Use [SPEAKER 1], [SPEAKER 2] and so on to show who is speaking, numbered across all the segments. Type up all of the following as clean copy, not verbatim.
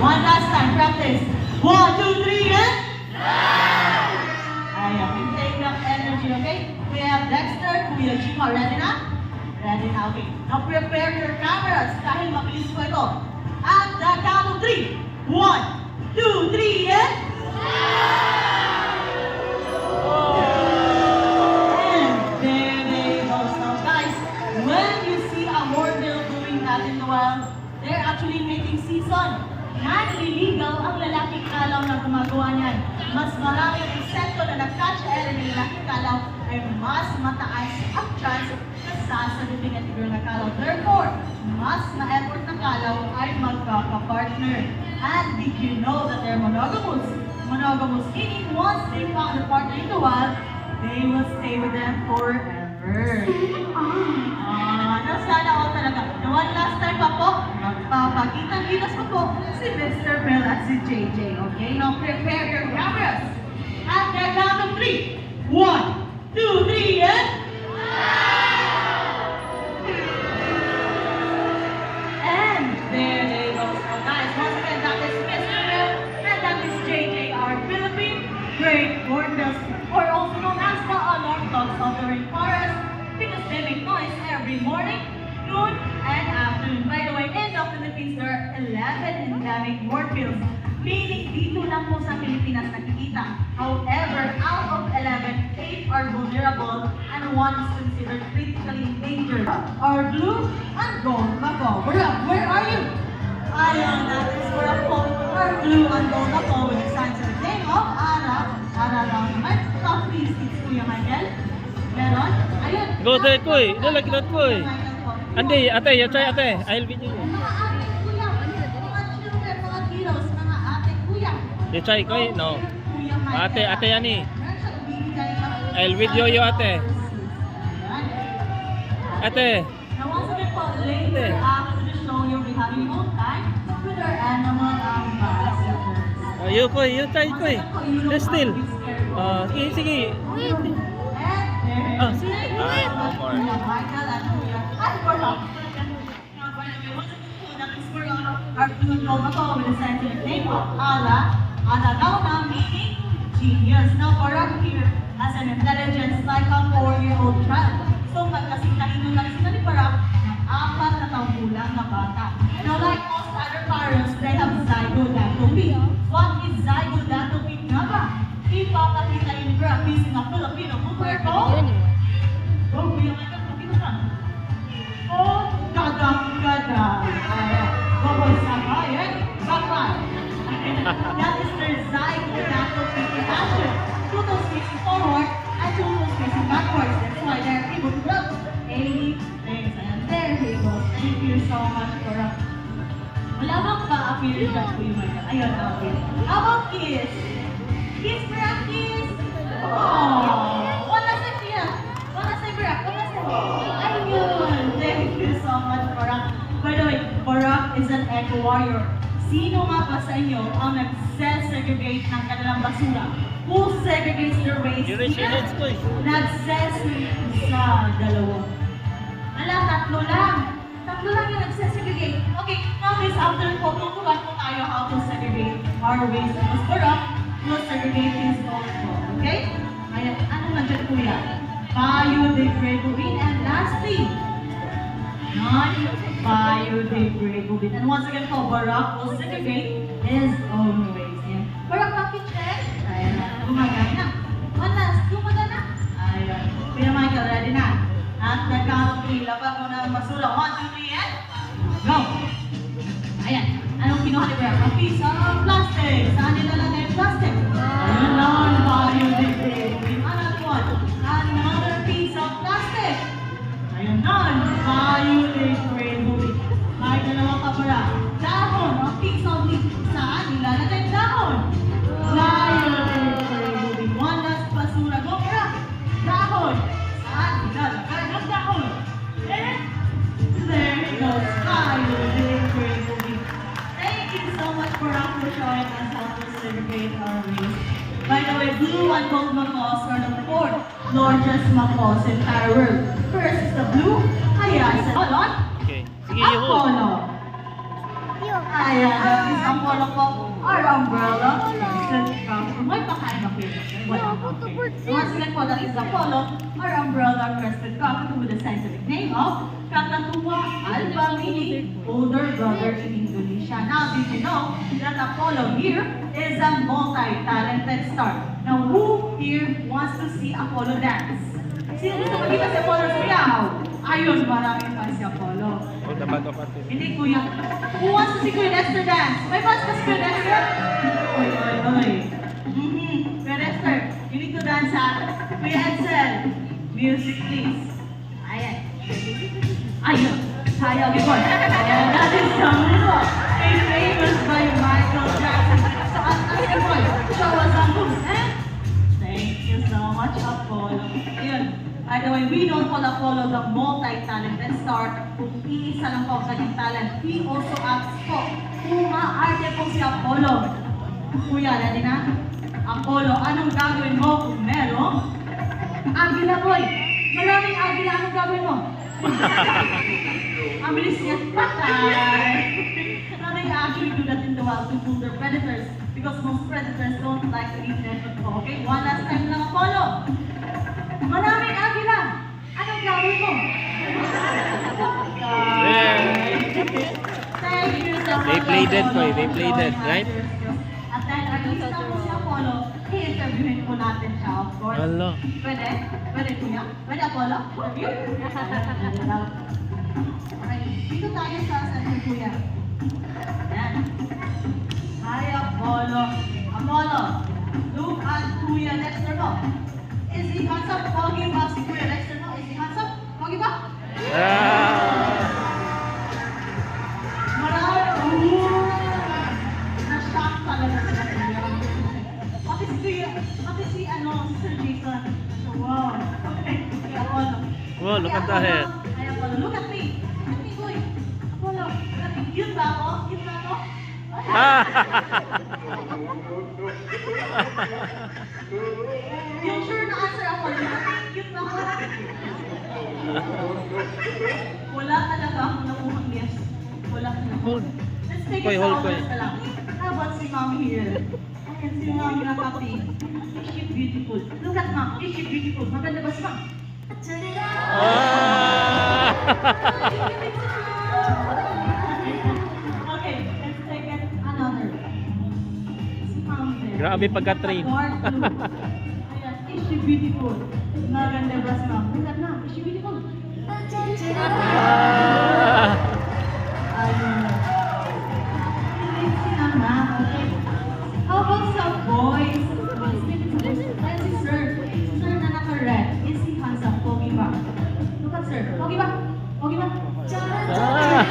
[SPEAKER 1] One last time, practice. 1, 2, 3, and... Ayan, we take that energy, okay? We have Dexter, Kuya Chima, ready na? Ready na, okay. Now prepare your cameras dahil mabilis ko ito. At the count of 3. 1, 2, 3, and... And there they go. So guys, when you see a Hornbill doing that in the wild, they're actually making season. Non-illegal ang lalaking kalaw na gumagawa niyan. Mas marami ang insekto na nag-catch air ng lalaking kalaw ay mas mataas ang chance na sasalutin at tigil na kalaw. Therefore, mas ma-effort na kalaw ay magkaka-partner. And did you know that they're monogamous? Monogamous meaning once they found a partner in the wild, they will stay with them forever. Sana all talaga. The one last time pa po, magpapakitang-kitas ko po si Mr. Bell at si JJ. Okay? Now prepare your cameras. At the count of 3. 1, 2, 3, and... And there they go. So guys, once again, that is Mr. Bell and that is JJ, our Philippine Great Hornbills, or also known as the alarm dogs of the rainforest, because they make noise every morning, noon, and afternoon. By the way, in the Philippines, there are 11 endemic hornbills, meaning dito lang po sa Pilipinas nakikita. However, out of 11, 8 are vulnerable and 1 is considered critically endangered. Our blue and gold macaw. Where are you? Ayan, that is where po our blue and gold macaw with the signs of the name of Ara. Ara lang naman. Top please, it's Kuya Michael. Meron? Ayun.
[SPEAKER 2] Go there, Kuy. Nalaglat, Kuy. Andi, ate, try ate. I'll video you.
[SPEAKER 1] Mga ate, kuya. Mga children, mga kiddos, mga ate, kuya.
[SPEAKER 2] You try, Kuy? No.
[SPEAKER 1] Kuya Michael.
[SPEAKER 2] Ate, yani.
[SPEAKER 1] Meron siya bibigay ng-
[SPEAKER 2] I'll video you, ate.
[SPEAKER 1] Ayan.
[SPEAKER 2] Ate.
[SPEAKER 1] Now once again po, later after the show, you'll be having your own time with our animal ambassadors.
[SPEAKER 2] You, Kuy. You try, Kuy.
[SPEAKER 1] Once again po, you don't have
[SPEAKER 2] Still.
[SPEAKER 1] to be scared.
[SPEAKER 2] Sige, sige.
[SPEAKER 1] And
[SPEAKER 2] Sige.
[SPEAKER 1] Kuya Michael and Kuya at Borok. Now, by the way, once again po, that is Borok, our blue gold macaw with the scientific name of Ala. Ala daw na meaning genius. Now, Borok here has an intelligence like a 4-year-old child. So, magkasing-talino lang sila ni Borok ng 4 na taong gulang na bata. Now, like most other parents, they have zygodatopy. What is zygodatopy nga ba? Ipapakita yun ni Borok using a Filipino footwear called Oh, Kuya Michael, pakita ka. Oh, gagam-gada. Ayan. Bawal sa bayan, bakal. That is their zygodatopy in action. 2 toes facing forward and 2 toes facing backwards. That's why they're able to grab 80 things. And there he goes. Thank you so much, Cora. Wala bang pa-appear dyan, Kuya Michael? Ayun, okay. How about kiss? Kiss, Barack, kiss! Oh, wala sa siya. Wala sa Barack, wala sa ayun. Thank you so much, Barack. By the way, Barack is an eco-warrior. Sino nga ba sa inyo ang nag-segregate ng kanilang basura? Who segregates their waste?
[SPEAKER 2] Units, Kuy.
[SPEAKER 1] Nag-segregate sa dalawa. Ala, tatlo lang. Tatlo lang yung nag-segregate. Okay, now this afternoon po, tuturuan po tayo how to segregate our waste. Because Barack will segregate his own po. Okay? Ayan, ano man dyan, Kuya? Biodegradable. And lastly, non-biodegradable. And once again po, Barack will segregate his own waste. Ayan. Barack, bakit check? Ayan na, gumagana. One last, gumagana. Ayan. Kuya Michael, ready na? At nagkakong ilapag mo ng basura. 1, 2, 3, and go! Ayan. Anong kinuha ni Barack? A piece of plastic. Saan nilalagay yung plastic? Ayan, non-biodegradable. Another one. Another piece of plastic. Ayun, non-biodegradable. Kahit dalawang kabara. Dahon, a piece of leaf. Saan nilalagay yung dahon? Biodegradable. One last basura. Go, Barack. Dahon. Saan nilalagay ng dahon? And there it goes. Biodegradable. Thank you so much, Barack, for showing us how to segregate our waste. By the way, blue and gold macaws are the 4th largest macaws in entire world. First is the blue, hyacinth. Hold on.
[SPEAKER 2] Okay. Sige, you hold.
[SPEAKER 1] Apollo. Ayan, that is Apollo po. umbrella, crested may pakain ba kayo? Wala. Okay. So once again po, that is Apollo, our umbrella crested cockatoo with the scientific name of Kakatua alba, meaning older brother in Indonesia. Now, did you know that Apollo here is a multi-talented star? Now, who here wants to see Apollo dance? Sino gusto makita si Apollo sumiyaw? Ayun, maraming fans si Apollo.
[SPEAKER 2] Oh, dapat kapatid.
[SPEAKER 1] Hindi, Kuya. Who wants to see Kuya Dexter dance? May fans ka si Kuya Dexter? Oy, oy, oy. Kuya Dexter, you need to dance ha. Kuya Edsel, music please. Ayan. Ayun. Sayaw, gipon. Ayan, that is the move. Made famous by Michael Jackson. So, at boy, show us ang moves. Thank you so much, Apollo. Ayun. By the way, we don't call Apollo the multi-talented star kung iisa lang po ang kanyang talent. He also acts po. Umaarte po si Apollo. Kuya, ready na? Apollo, anong gagawin mo kung merong agila, boy? Maraming agila, anong gagawin mo? Ang bilis niya, patay! Now they actually do that in the wild to fool their predators because most predators don't like to eat their food. Okay, one last time lang, Apollo. Maraming agila. Anong gawin mo? Thank you so much.
[SPEAKER 2] They play dead,
[SPEAKER 1] Apollo,
[SPEAKER 2] boy. They
[SPEAKER 1] for
[SPEAKER 2] play
[SPEAKER 1] showing
[SPEAKER 2] dead,
[SPEAKER 1] us
[SPEAKER 2] right?
[SPEAKER 1] your skills. At then, artista po si Apollo, i-interviewin po natin siya, of course.
[SPEAKER 2] Hala.
[SPEAKER 1] Pwede? Pwede, Kuya? Pwede, Apollo? Interview? Okay, dito tayo sa center, Kuya. Yan. Hi, Apollo. Apollo, look at Kuya Dexter mo. Is he handsome? Pogi ba si Kuya Dexter mo? Is he handsome? Pogi ba?
[SPEAKER 2] Ah!
[SPEAKER 1] Marami. Na-shock talaga sila Kuya. Pati si Kuya, pati si Sir Jason. So, wow. Okay, Kuya Apollo.
[SPEAKER 2] Wow, look at
[SPEAKER 1] Hey,
[SPEAKER 2] that head.
[SPEAKER 1] Apollo. Hey, Apollo, look at me. Look at me, Kuya. Apollo, look at me. Cute ba ako? Cute ba ako?
[SPEAKER 2] Ah!
[SPEAKER 1] Yung sure na answer ako, cute na ako. Wala talaga akong nakuhang yes. Wala talaga.
[SPEAKER 2] Hold.
[SPEAKER 1] Let's take
[SPEAKER 2] Koy,
[SPEAKER 1] it
[SPEAKER 2] hold,
[SPEAKER 1] sa
[SPEAKER 2] Koy.
[SPEAKER 1] others na lang. How about si Mom here? Ayan, si Mom na kapi. Is she beautiful? Look at Mom. Is she beautiful? Maganda ba si Mom?
[SPEAKER 2] Ah!
[SPEAKER 1] Okay, let's take it another. Si Mom there.
[SPEAKER 2] Grabe pagka-train.
[SPEAKER 1] Part two. Ayan, is she beautiful? Maganda ba si Mom? Look at Mom. Is she beautiful?
[SPEAKER 2] Ah!
[SPEAKER 1] Ayun. Hindi sila na, okay? How about sa boys? Ayan si Sir. Sir na naka-red. Is he handsome? Pogi ba? Look at Sir. Pogi ba? Pogi ba?
[SPEAKER 2] Ah!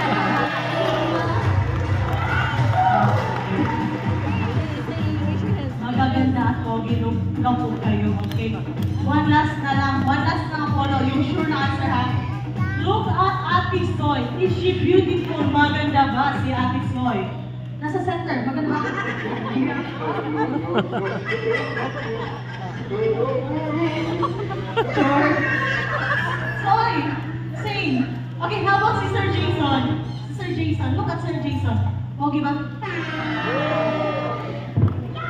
[SPEAKER 1] Magaganda at pogi lang po kayo, okay? One last na lang. One last na Apollo. Yung sure na answer ha. Look at Ate Soy. Is she beautiful? Maganda ba si Ate Soy? Nasa center. Maganda ba? Sure. Soy! Same. Okay, how about si Sir Jason? Si Sir Jason. Look at Sir Jason. Pogi ba?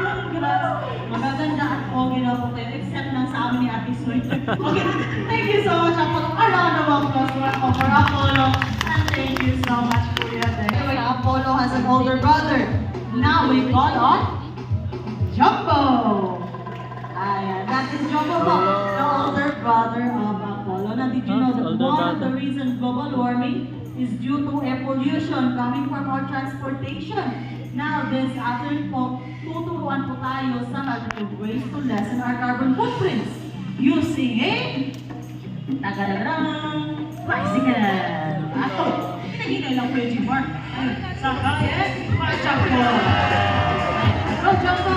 [SPEAKER 1] Congrats. Magaganda at pogi na po kayo. Except lang sa amin ni Ate Soy. Okay. Thank you so much, Apollo. A round of applause for Apollo. And thank you so much, Kuya Dex. Anyway, Apollo has an older brother. Now we call on Jumbo. Ayan, that is Jumbo po, the older brother of Apollo. Now, did you know that
[SPEAKER 2] Older
[SPEAKER 1] one of the
[SPEAKER 2] brother.
[SPEAKER 1] reasons global warming is due to air pollution coming from our transportation? Now, this afternoon po, tuturuan po tayo sa multiple ways to lessen our carbon footprints using a tagadadang bicycle. Ako, pinaginay lang po yung G-Mark. Sakayin, Jumbo. Go, Jumbo!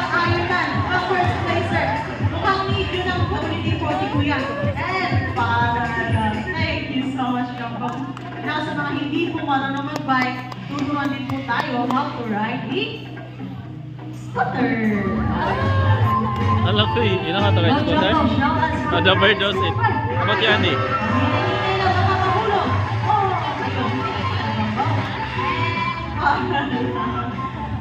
[SPEAKER 1] Ayun na, ang first placer. Mukhang need yun ang community 40 kuya. And para thank you so much, Jumbo. Now, sa mga hindi po marunong mag-bike, tuturuan din po tayo how to ride the scooter.
[SPEAKER 2] Alam ko eh. Ilan ka tayo scooter? Ada Verdosin. Abot yan eh.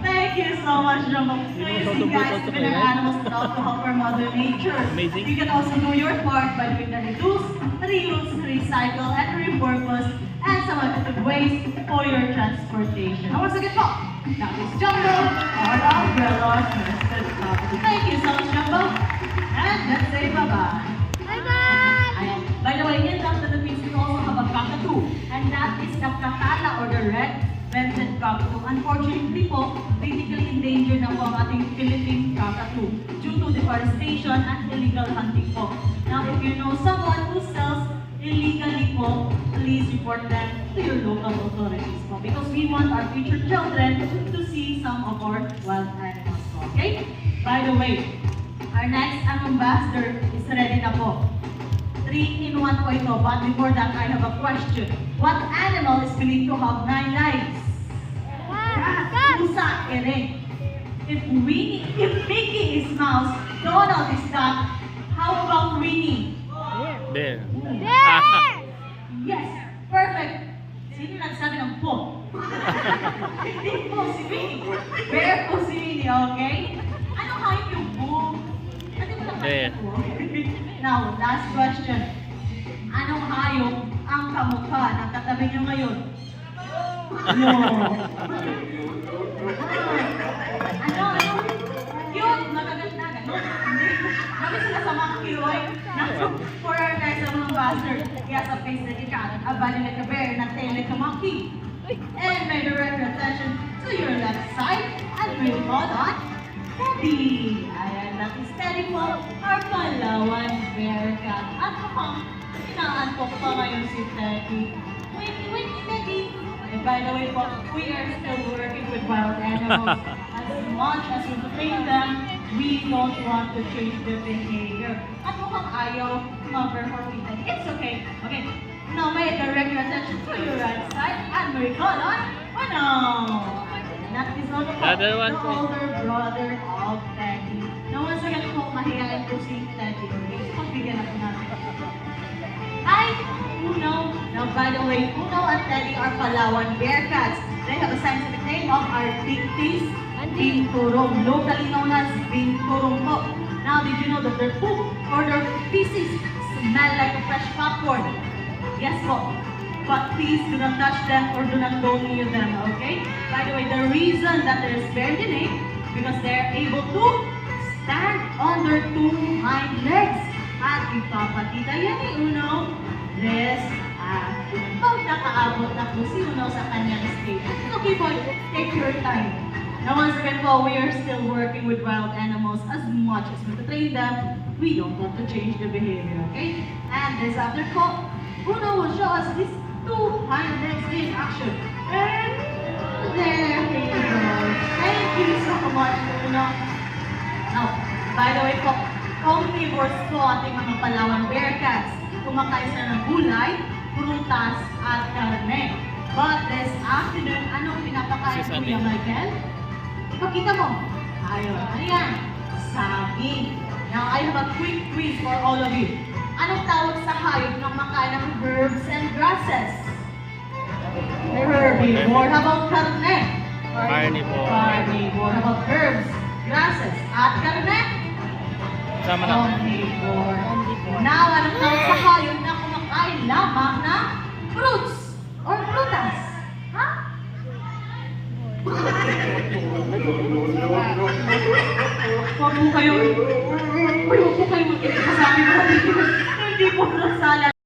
[SPEAKER 1] Thank you so so much, Jumbo. So
[SPEAKER 2] You
[SPEAKER 1] you
[SPEAKER 2] know how to
[SPEAKER 1] see,
[SPEAKER 2] put
[SPEAKER 1] guys,
[SPEAKER 2] also
[SPEAKER 1] even our
[SPEAKER 2] right?
[SPEAKER 1] animals can also help our Mother Nature.
[SPEAKER 2] Amazing.
[SPEAKER 1] You can also do your part by doing the reduce, reuse, recycle, and repurpose, and some effective ways for your transportation. Now, once again po, that is Jumbo, our umbrella trusted company. Thank you so much, Jumbo. And let's say bye-bye.
[SPEAKER 3] Bye-bye!
[SPEAKER 1] Ayan. By the way, in the Philippines, we also have a cockatoo, and that is the kakala or the red-vented cockatoo. Unfortunately po, critically endangered na po ang ating Philippine cockatoo due to deforestation and illegal hunting po. Now, if you know someone who sells illegally po, please report them to your local authorities po because we want our future children to see some of our wild animals po. Okay? By the way, our next ambassador is ready na po. 3-in-1 po ito. But before that, I have a question. What animal is believed to have 9 lives? Cat, pusa, ere. If Mickey is mouse, Donald is cat, how about Winnie?
[SPEAKER 2] There.
[SPEAKER 3] There!
[SPEAKER 1] Yes, perfect. Sino nagsabi ng po? Hindi po si Winnie. Bear po si Winnie, okay? Anong hayop yung po? Ano mo lang
[SPEAKER 2] Bear.
[SPEAKER 1] Now, last question. Anong hayop ang kamukha ng katabi niyo ngayon? No. Ano? Cute, magaganda. Ganun. Hindi. Kami sila sa mga kiroy. For our next ambassador, he has a face like a cat, a body like a bear, and a tail like a monkey. And may direct your attention to your left side, and we'll hold on. Teddy! Ayan, that is Teddy po, our Palawan bear cat. At mukhang inaantok pa ngayon si Teddy. Wait, Teddy! And by the way po, we are still working with wild animals. As much as we train them, we don't want to change their behavior. At mukhang ayaw ma-perform with Teddy. It's okay. Okay, now may direct your attention to your right side, and we call on Manong! That is also
[SPEAKER 2] The other one
[SPEAKER 1] the
[SPEAKER 2] po.
[SPEAKER 1] older brother of Teddy. Now, once again po, mahihayin po si Teddy. Okay? Pagbigyan ako natin. Hi, Uno. Now, by the way, Uno and Teddy are Palawan Bearcats. They have a scientific name of Arctictis binturong, locally known as binturong po. Now, did you know that their poop or their feces smell like a fresh popcorn? Yes po. But please do not touch them or do not go near them, okay? By the way, the reason that they're spared the name because they're able to stand on their 2 hind legs. At ipapatita yan ni Uno. Rest at pag nakaabot na po si Uno sa kanyang stage. Okay po, take your time. Now once again po, we are still working with wild animals as much as we train them. We don't want to change the behavior, okay? And this after po, Uno will show us this 2 hind legs in action. And there he goes. Thank you so much, Uno. Now, by the way po, omnivores po ating mga Palawan Bearcats. Kumakain sila ng gulay, prutas, at karne. But this afternoon, anong pinapakain
[SPEAKER 2] Sis
[SPEAKER 1] ko
[SPEAKER 2] Ate.
[SPEAKER 1] Kuya Michael? Ipakita mo. Ayun, ano yan? Saging. Now, I have a quick quiz for all of you. Anong tawag sa hayop ng makain ng herbs and grasses? Herbivore. How about karne?
[SPEAKER 2] Carnivore.
[SPEAKER 1] Carnivore. How about herbs, grasses, at karne?
[SPEAKER 2] Sama na.
[SPEAKER 1] Omnivore. Now, anong tawag sa hayop na kumakain lamang ng fruits or prutas? Ha? Huwag po kayo magkikasabi mo. Hindi po nasala.